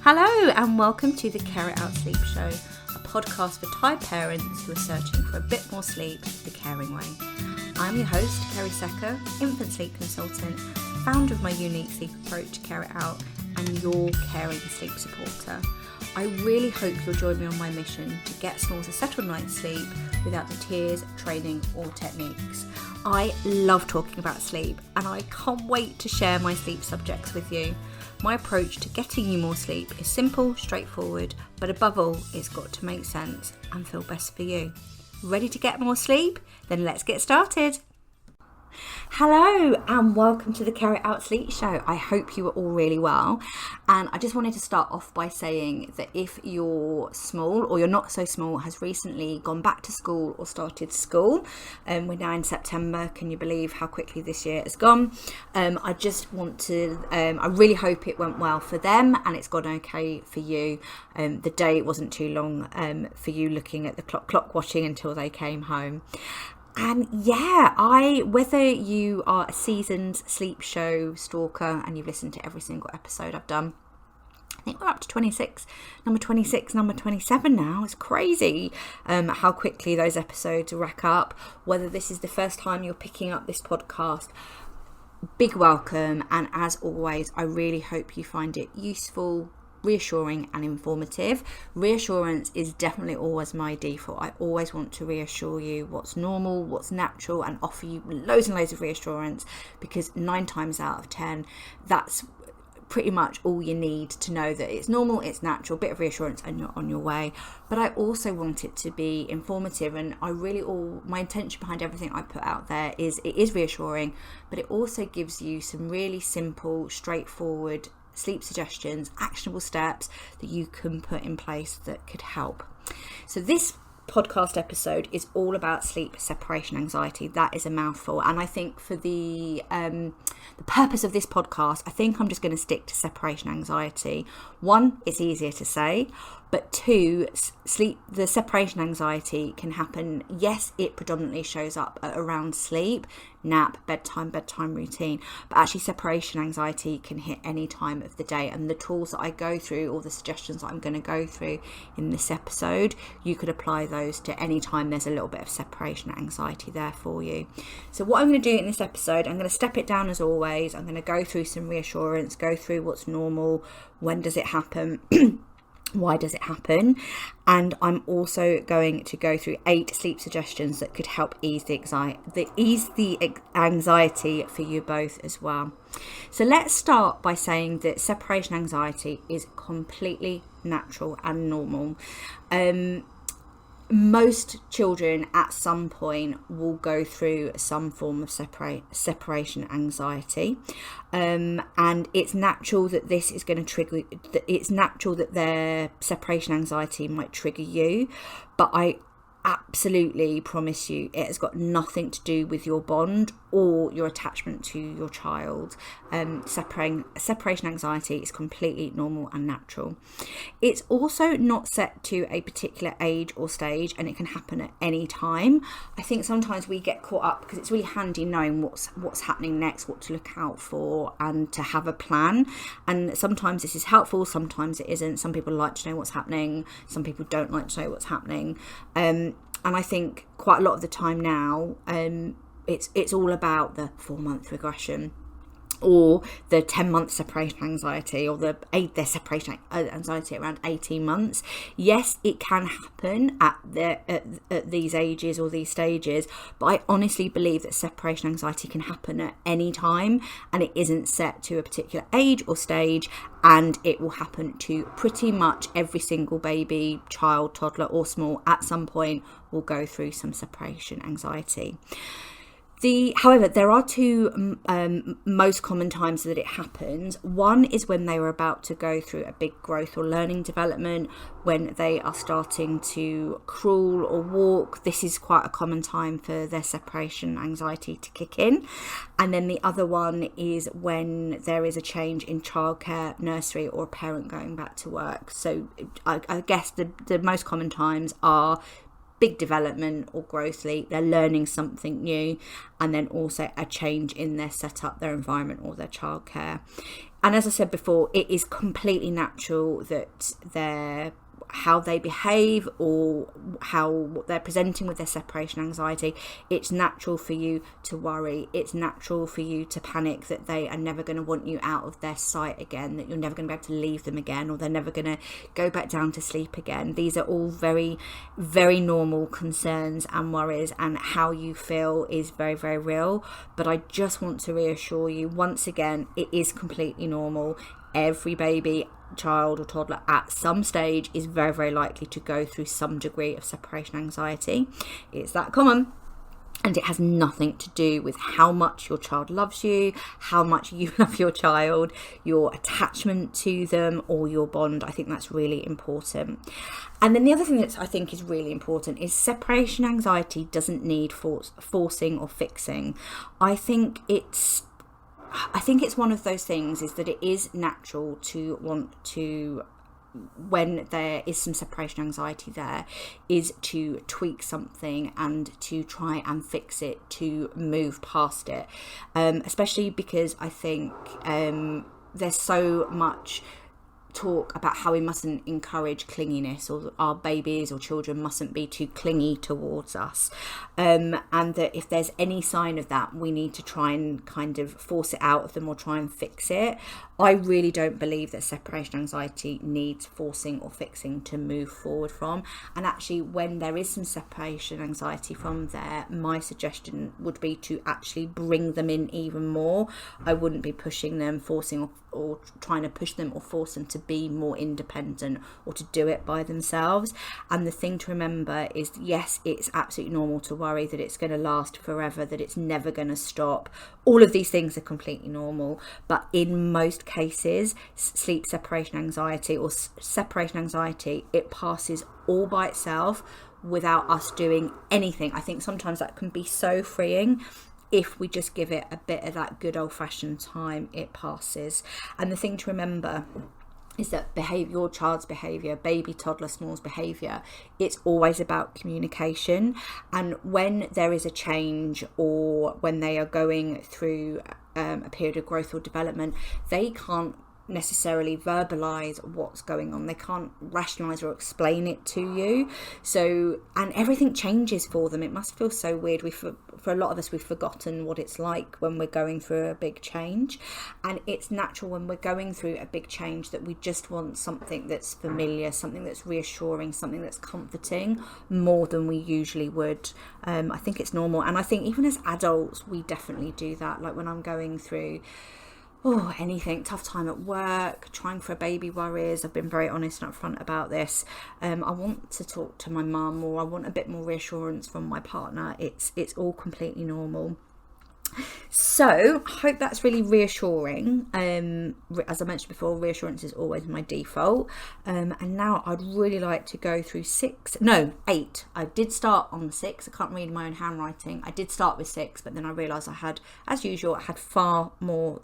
Hello and welcome to the Care It Out Sleep Show, a podcast for tired parents who are searching for a bit more sleep the caring way. I'm your host, Kerry Secker, infant sleep consultant, founder of my unique sleep approach, Care It Out, and your caring sleep supporter. I really hope you'll join me on my mission to get Smalls a settled night's sleep without the tears, training or techniques. I love talking about sleep and I can't wait to share my sleep subjects with you. My approach to getting you more sleep is simple, straightforward, but above all, it's got to make sense and feel best for you. Ready to get more sleep? Then let's get started. Hello and welcome to the Care It Out Sleep Show. I hope you are all really well, and I just wanted to start off by saying that if you're small or you're not so small, has recently gone back to school or started school, we're now in September. Can you believe how quickly this year has gone? I just want to I really hope it went well for them and it's gone okay for you. The day wasn't too long for you looking at the clock watching until they came home. And whether you are a seasoned sleep show stalker and you've listened to every single episode I've done, I think we're up to number 26, number 27 now. It's crazy how quickly those episodes rack up. Whether this is the first time you're picking up this podcast, big welcome. And as always, I really hope you find it useful, reassuring and informative. Reassurance is definitely always my default. I always want to reassure you what's normal, what's natural, and offer you loads and loads of reassurance, because 9 times out of 10 that's pretty much all you need to know that it's normal, it's natural, bit of reassurance and you're on your way. But I also want it to be informative, and my intention behind everything I put out there is it is reassuring, but it also gives you some really simple, straightforward sleep suggestions, actionable steps that you can put in place that could help. So this podcast episode is all about sleep separation anxiety. That is a mouthful, and I think for the purpose of this podcast, I think I'm just going to stick to separation anxiety. 1, it's easier to say, but 2, the separation anxiety can happen. Yes, it predominantly shows up around sleep, nap, bedtime routine, but actually separation anxiety can hit any time of the day. And the tools that I go through, or the suggestions that I'm going to go through in this episode, you could apply those to any time there's a little bit of separation anxiety there for you. So what I'm going to do in this episode, I'm going to step it down as always. I'm going to go through some reassurance, go through what's normal, when does it happen, why does it happen, and I'm also going to go through 8 sleep suggestions that could help ease the anxiety for you both as well. So let's start by saying that separation anxiety is completely natural and normal. Most children at some point will go through some form of separation anxiety, and it's natural that this is going to trigger. It's natural that their separation anxiety might trigger you, but I absolutely promise you it has got nothing to do with your bond or your attachment to your child. Separation anxiety is completely normal and natural. It's also not set to a particular age or stage, and it can happen at any time. I think sometimes we get caught up because it's really handy knowing what's happening next, what to look out for, and to have a plan. And sometimes this is helpful, sometimes it isn't. Some people like to know what's happening, some people don't like to know what's happening. And I think quite a lot of the time now, it's all about the 4-month regression, or the 10-month separation anxiety, or the separation anxiety around 18 months. Yes, it can happen at these ages or these stages, but I honestly believe that separation anxiety can happen at any time, and it isn't set to a particular age or stage, and it will happen to pretty much every single baby, child, toddler or small at some point will go through some separation anxiety. However, there are 2 most common times that it happens. One is when they were about to go through a big growth or learning development, when they are starting to crawl or walk. This is quite a common time for their separation anxiety to kick in. And then the other one is when there is a change in childcare, nursery, or a parent going back to work. So I guess the most common times are big development or growth leap, they're learning something new, and then also a change in their setup, their environment, or their childcare. And as I said before, it is completely natural that how they behave or how they're presenting with their separation anxiety, it's natural for you to worry. It's natural for you to panic that they are never going to want you out of their sight again, that you're never going to be able to leave them again, or they're never going to go back down to sleep again. These are all very, very normal concerns and worries, and how you feel is very, very real. But I just want to reassure you once again, it is completely normal. Every baby, child or toddler at some stage is very, very likely to go through some degree of separation anxiety. It's that common, and it has nothing to do with how much your child loves you, how much you love your child, your attachment to them, or your bond. I think that's really important. And then the other thing that I think is really important is separation anxiety doesn't need forcing or fixing. I think it's one of those things, is that it is natural to want to, when there is some separation anxiety there, is to tweak something and to try and fix it, to move past it, especially because I think there's so much talk about how we mustn't encourage clinginess, or our babies or children mustn't be too clingy towards us, and that if there's any sign of that, we need to try and kind of force it out of them or try and fix it. I really don't believe that separation anxiety needs forcing or fixing to move forward from. And actually, when there is some separation anxiety from there, my suggestion would be to actually bring them in even more. I wouldn't be pushing them, forcing or trying to push them or force them to be more independent or to do it by themselves. And the thing to remember is, yes, it's absolutely normal to worry that it's going to last forever, that it's never going to stop. All of these things are completely normal, but in most cases, sleep separation anxiety or separation anxiety, it passes all by itself without us doing anything. I think sometimes that can be so freeing. If we just give it a bit of that good old-fashioned time, it passes. And the thing to remember is that your child's behaviour, baby, toddler, small's behaviour, it's always about communication. And when there is a change, or when they are going through a period of growth or development, they can't necessarily verbalize what's going on. They can't rationalize or explain it to you. So, and everything changes for them. It must feel so weird. For a lot of us, we've forgotten what it's like when we're going through a big change. And it's natural when we're going through a big change that we just want something that's familiar, something that's reassuring, something that's comforting, more than we usually would. I think it's normal. And I think even as adults, we definitely do that. Like when I'm going through anything, tough time at work, trying for a baby worries, I've been very honest and upfront about this. I want to talk to my mum, or I want a bit more reassurance from my partner. It's all completely normal. So I hope that's really reassuring. As I mentioned before, reassurance is always my default. And now I'd really like to go through 8. I did start on 6. I can't read my own handwriting. I did start with 6, but then I realised I had far more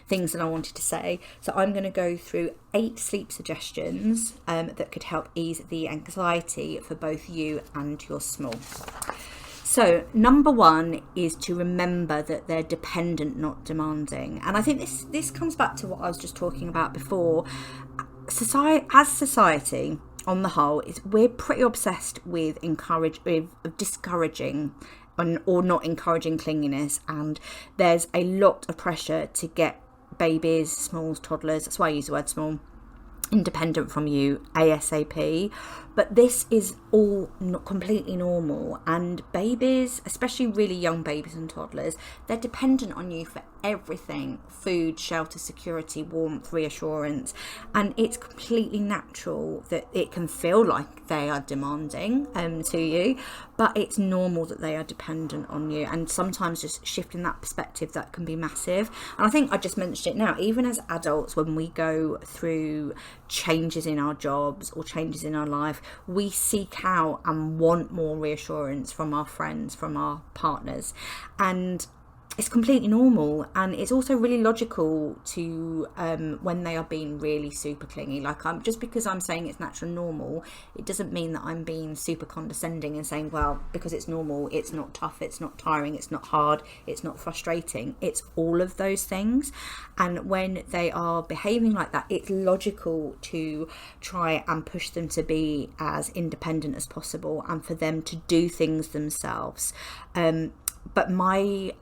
things that I wanted to say. So I'm going to go through 8 sleep suggestions that could help ease the anxiety for both you and your small. So number 1 is to remember that they're dependent, not demanding. And I think this comes back to what I was just talking about before. Society on the whole, we're pretty obsessed with discouraging or not encouraging clinginess, and there's a lot of pressure to get babies, smalls, toddlers, that's why I use the word small, independent from you ASAP. But this is all not completely normal, and babies, especially really young babies and toddlers, they're dependent on you for everything: food, shelter, security, warmth, reassurance. And it's completely natural that it can feel like they are demanding to you, but it's normal that they are dependent on you. And sometimes just shifting that perspective, that can be massive. And I think I just mentioned it now, even as adults, when we go through changes in our jobs or changes in our life, we seek out and want more reassurance from our friends, from our partners. And it's completely normal, and it's also really logical to when they are being really super clingy. Like, just because I'm saying it's natural and normal, it doesn't mean that I'm being super condescending and saying, well, because it's normal, it's not tough, it's not tiring, it's not hard, it's not frustrating. It's all of those things. And when they are behaving like that, it's logical to try and push them to be as independent as possible and for them to do things themselves. But my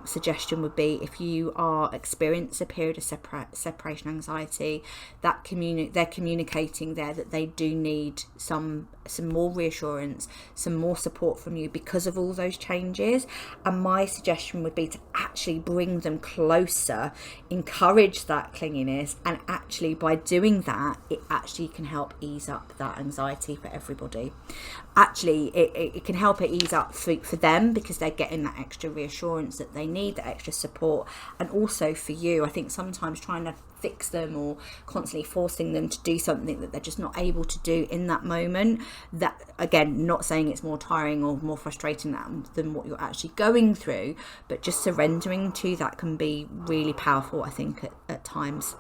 suggestion would be, if you are experiencing a period of separation anxiety, that they're communicating there that they do need some more reassurance, some more support from you because of all those changes. And my suggestion would be to actually bring them closer, encourage that clinginess, and actually by doing that, it actually can help ease up that anxiety for everybody. Actually, it can help it ease up for them, because they're getting that extra reassurance that they need, that extra support. And also for you, I think sometimes trying to fix them or constantly forcing them to do something that they're just not able to do in that moment, that, again, not saying it's more tiring or more frustrating than what you're actually going through, but just surrendering to that can be really powerful, I think, at times.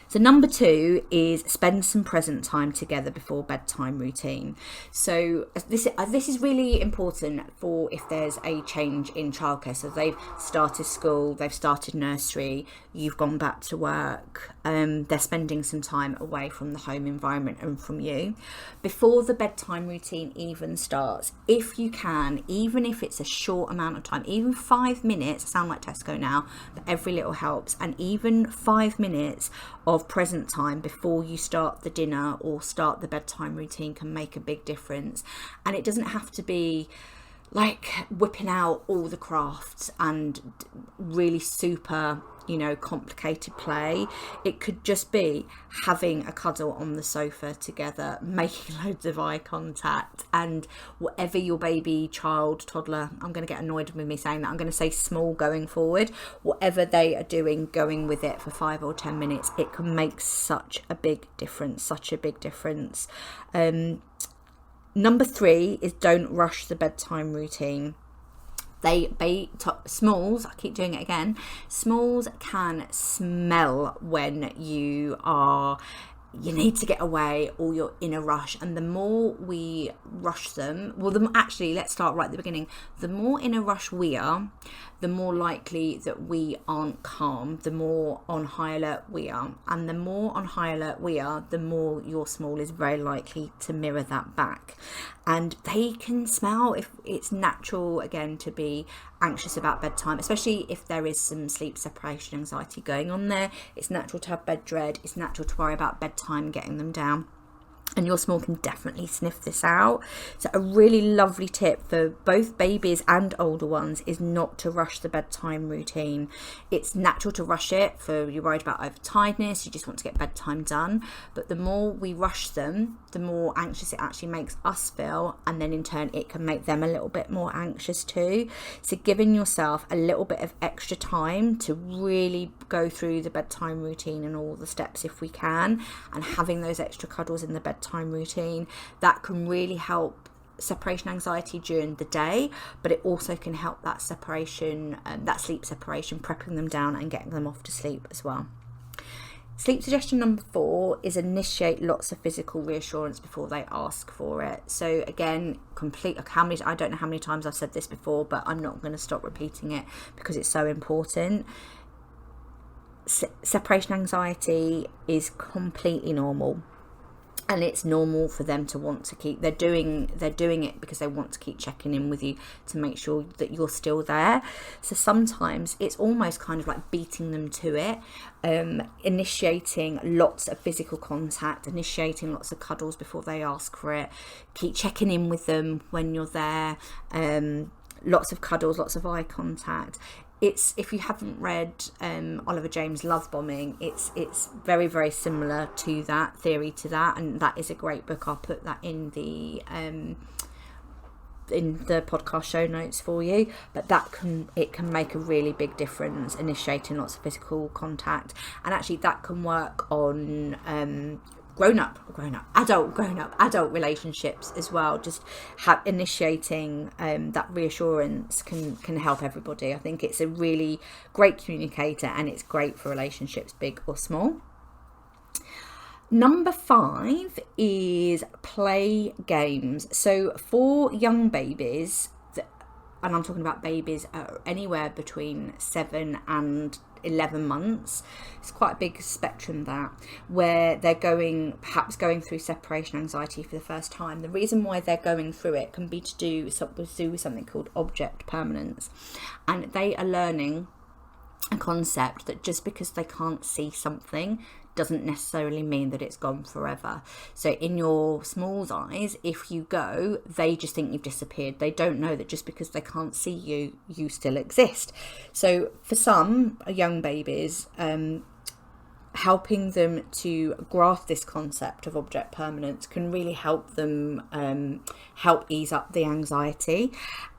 So number 2 is spend some present time together before bedtime routine. So this is really important for if there's a change in childcare. So they've started school, they've started nursery, you've gone back to work, they're spending some time away from the home environment and from you. Before the bedtime routine even starts, if you can, even if it's a short amount of time, even 5 minutes, I sound like Tesco now, but every little helps, and even 5 minutes of present time before you start the dinner or start the bedtime routine can make a big difference. And it doesn't have to be like whipping out all the crafts and really super, complicated play. It could just be having a cuddle on the sofa together, making loads of eye contact, and whatever your baby, child, toddler, I'm going to get annoyed with me saying that, I'm going to say small going forward, whatever they are doing, going with it for 5 or 10 minutes, it can make such a big difference. Number 3 is don't rush the bedtime routine. Smalls, I keep doing it again, smalls can smell when you need to get away or you're in a rush. And the more we rush them, let's start right at the beginning. The more in a rush we are, the more likely that we aren't calm, the more on high alert we are. And the more on high alert we are, the more your small is very likely to mirror that back. And they can smell if it's natural, again, to be anxious about bedtime, especially if there is some sleep separation anxiety going on there. It's natural to have bed dread. It's natural to worry about bedtime, getting them down. And your small can definitely sniff this out. So a really lovely tip for both babies and older ones is not to rush the bedtime routine. It's natural to rush it for you're worried about overtiredness, you just want to get bedtime done. But the more we rush them, the more anxious it actually makes us feel. And then in turn, it can make them a little bit more anxious too. So giving yourself a little bit of extra time to really go through the bedtime routine and all the steps if we can, and having those extra cuddles in the bedtime routine, that can really help separation anxiety during the day, but it also can help that separation, that sleep separation, prepping them down and getting them off to sleep as well. Sleep suggestion number 4 is initiate lots of physical reassurance before they ask for it. So again, I don't know how many times I've said this before, but I'm not going to stop repeating it because it's so important. Separation anxiety is completely normal. And it's normal for them to want to keep, they're doing it because they want to keep checking in with you to make sure that you're still there. So sometimes it's almost kind of like beating them to it, initiating lots of physical contact, initiating lots of cuddles before they ask for it, keep checking in with them when you're there, lots of cuddles, lots of eye contact. It's, if you haven't read Oliver James' Love Bombing, it's very, very similar to that theory, and that is a great book. I'll put that in the podcast show notes for you. But it can make a really big difference, initiating lots of physical contact, and actually that can work on adult relationships as well. Just initiating that reassurance can help everybody. I think it's a really great communicator, and it's great for relationships, big or small. Number 5 is play games. So for young babies, and I'm talking about babies anywhere between 7 and 11 months, it's quite a big spectrum that, where they're perhaps going through separation anxiety for the first time. The reason why they're going through it can be to do with something called object permanence, and they are learning a concept that just because they can't see something doesn't necessarily mean that it's gone forever. So in your small's eyes, if you go, they just think you've disappeared. They don't know that just because they can't see you, you still exist. So for some young babies, helping them to grasp this concept of object permanence can really help them help ease up the anxiety.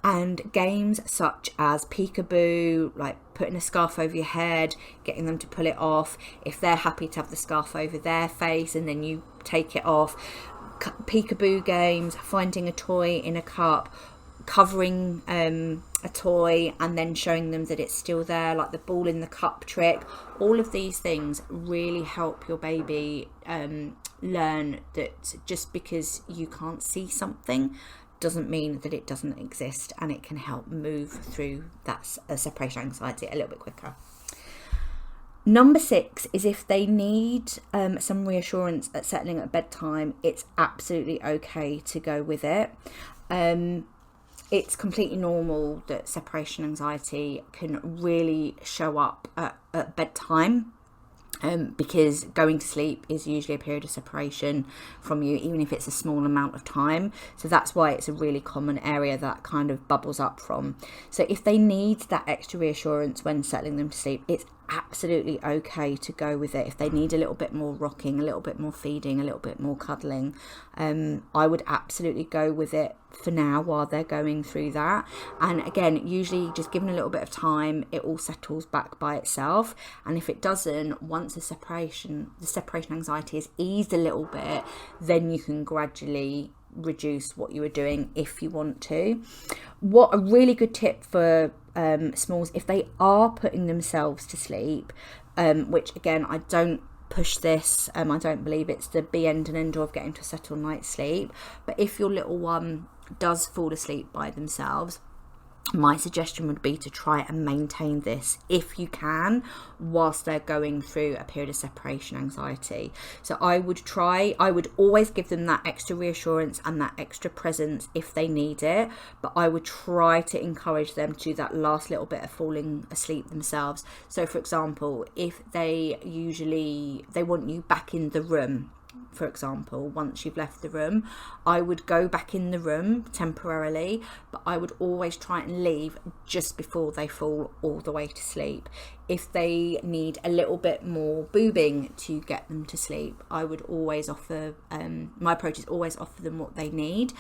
And games such as peekaboo, like putting a scarf over your head, getting them to pull it off, if they're happy to have the scarf over their face and then you take it off, peekaboo games, finding a toy in a cup, covering a toy and then showing them that it's still there, like the ball in the cup trick. All of these things really help your baby learn that just because you can't see something doesn't mean that it doesn't exist, and it can help move through that separation anxiety a little bit quicker. Number 6 is if they need some reassurance at settling at bedtime, it's absolutely okay to go with it. It's completely normal that separation anxiety can really show up at bedtime, because going to sleep is usually a period of separation from you, even if it's a small amount of time. So that's why it's a really common area that kind of bubbles up from. So if they need that extra reassurance when settling them to sleep, it's absolutely okay to go with it. If they need a little bit more rocking, a little bit more feeding, a little bit more cuddling, I would absolutely go with it for now while they're going through that. And again, usually just given a little bit of time, it all settles back by itself. And if it doesn't, once the separation anxiety is eased a little bit, then you can gradually reduce what you were doing if you want to. What a really good tip for smalls, if they are putting themselves to sleep, which again, I don't push this, I don't believe it's the be end and end all of getting to a settled night's sleep, but if your little one does fall asleep by themselves, my suggestion would be to try and maintain this if you can whilst they're going through a period of separation anxiety. So I would always give them that extra reassurance and that extra presence if they need it, but I would try to encourage them to do that last little bit of falling asleep themselves. So for example, if they want you back in the room, for example, once you've left the room, I would go back in the room temporarily, but I would always try and leave just before they fall all the way to sleep. If they need a little bit more boobing to get them to sleep, I would always offer, my approach is always offer them what they need.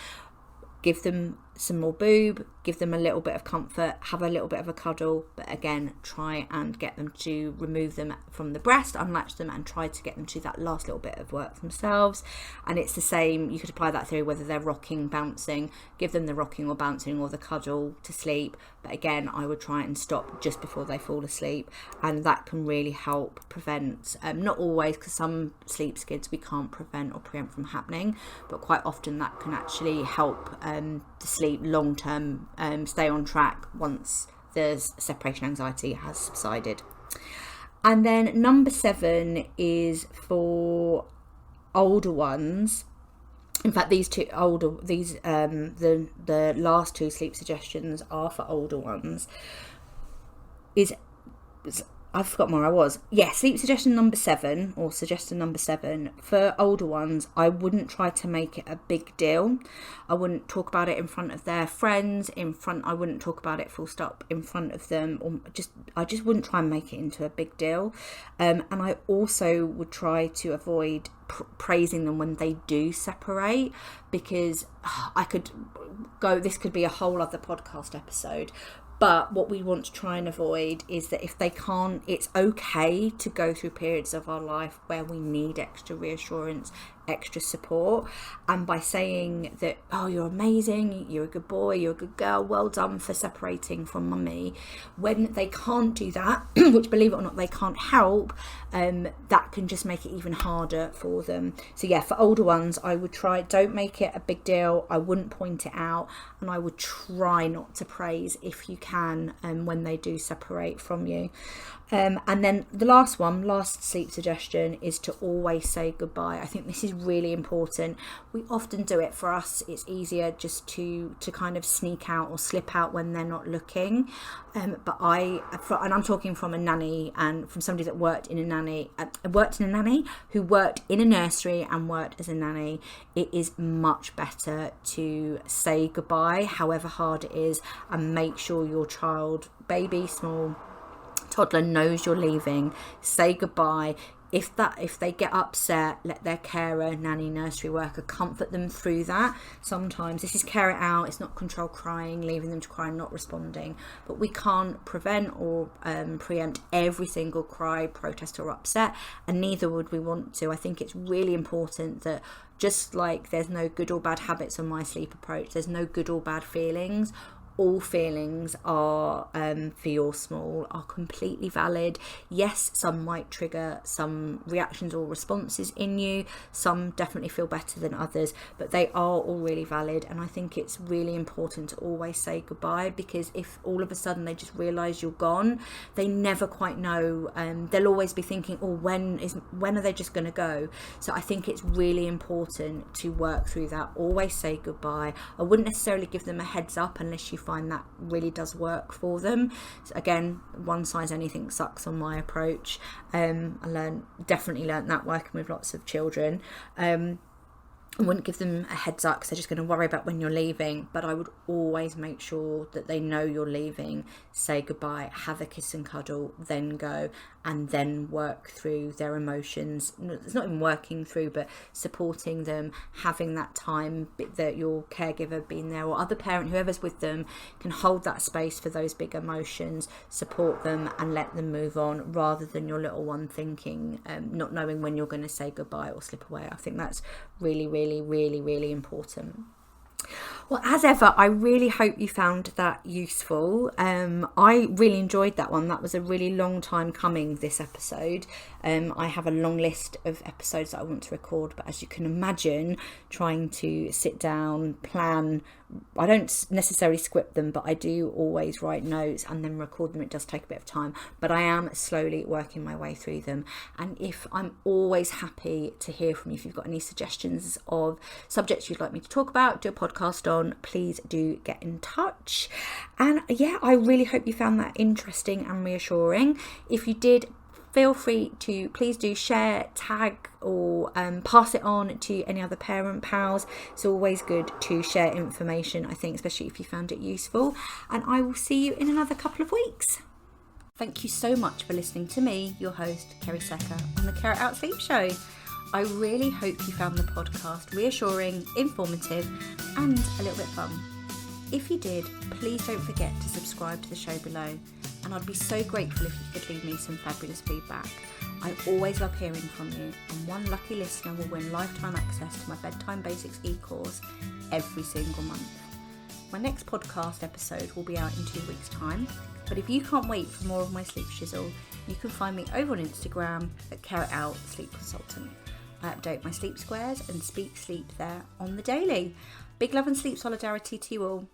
Give them some more boob, give them a little bit of comfort, have a little bit of a cuddle, but again, try and get them to remove them from the breast, unlatch them, and try to get them to do that last little bit of work themselves. And it's the same, you could apply that theory whether they're rocking, bouncing, give them the rocking or bouncing or the cuddle to sleep. But again, I would try and stop just before they fall asleep, and that can really help prevent, not always, because some sleep skids we can't prevent or preempt from happening, but quite often that can actually help the sleep long term stay on track once the separation anxiety has subsided. And then number 7 is for older ones. In fact, the last 2 sleep suggestions are for older ones. I've forgotten where I was. Yeah, sleep suggestion number 7, or suggestion number 7, for older ones, I wouldn't try to make it a big deal. I wouldn't talk about it in front of their friends, I wouldn't talk about it full stop in front of them, or I just wouldn't try and make it into a big deal. And I also would try to avoid praising them when they do separate, because this could be a whole other podcast episode. But what we want to try and avoid is that if they can't, it's okay to go through periods of our life where we need extra reassurance, extra support. And by saying that, oh, you're amazing, you're a good boy, you're a good girl, well done for separating from mummy, when they can't do that, which believe it or not they can't help, that can just make it even harder for them. So yeah, for older ones, I would try, don't make it a big deal. I wouldn't point it out, and I would try not to praise if you can when they do separate from you. And then the last sleep suggestion is to always say goodbye. I think this is really important. We often do it. For us, it's easier just to kind of sneak out or slip out when they're not looking. And I'm talking from a nanny and from somebody that worked in a nanny who worked in a nursery and worked as a nanny. It is much better to say goodbye, however hard it is, and make sure your child, baby, small, toddler, knows you're leaving. Say goodbye. If they get upset, let their carer, nanny, nursery worker comfort them through that. Sometimes this is care it out. It's not control crying, leaving them to cry, not responding. But we can't prevent or preempt every single cry, protest or upset, and neither would we want to. I think it's really important that just like there's no good or bad habits on my sleep approach, there's no good or bad feelings. All feelings are, for your small, are completely valid. Yes, some might trigger some reactions or responses in you. Some definitely feel better than others, but they are all really valid. And I think it's really important to always say goodbye, because if all of a sudden they just realise you're gone, they never quite know. They'll always be thinking, oh, when are they just going to go? So I think it's really important to work through that. Always say goodbye. I wouldn't necessarily give them a heads up unless you find that really does work for them. So again, one size anything sucks on my approach. I definitely learned that working with lots of children. I wouldn't give them a heads up because they're just going to worry about when you're leaving, but I would always make sure that they know you're leaving, say goodbye, have a kiss and cuddle, then go, and then work through their emotions. It's not even working through, but supporting them, having that time that your caregiver being there or other parent, whoever's with them, can hold that space for those big emotions, support them and let them move on, rather than your little one thinking, not knowing when you're going to say goodbye or slip away. I think that's really, really, really, really important. Well, as ever, I really hope you found that useful. I really enjoyed that one. That was a really long time coming, this episode. I have a long list of episodes that I want to record, but as you can imagine, trying to sit down, plan, I don't necessarily script them, but I do always write notes and then record them. It does take a bit of time, but I am slowly working my way through them. And if I'm always happy to hear from you, if you've got any suggestions of subjects you'd like me to talk about, do a podcast on, please do get in touch. And yeah, I really hope you found that interesting and reassuring. If you did, feel free to please do share, tag or pass it on to any other parent pals. It's always good to share information, I think, especially if you found it useful. And I will see you in another couple of weeks. Thank you so much for listening to me, your host, Kerry Secker, on the Care It Out Sleep Show. I really hope you found the podcast reassuring, informative and a little bit fun. If you did, please don't forget to subscribe to the show below, and I'd be so grateful if you could leave me some fabulous feedback. I always love hearing from you, and one lucky listener will win lifetime access to my Bedtime Basics e-course every single month. My next podcast episode will be out in 2 weeks' time, but if you can't wait for more of my sleep shizzle, you can find me over on Instagram at Care It Out Sleep Consultant. I update my sleep squares and speak sleep there on the daily. Big love and sleep solidarity to you all.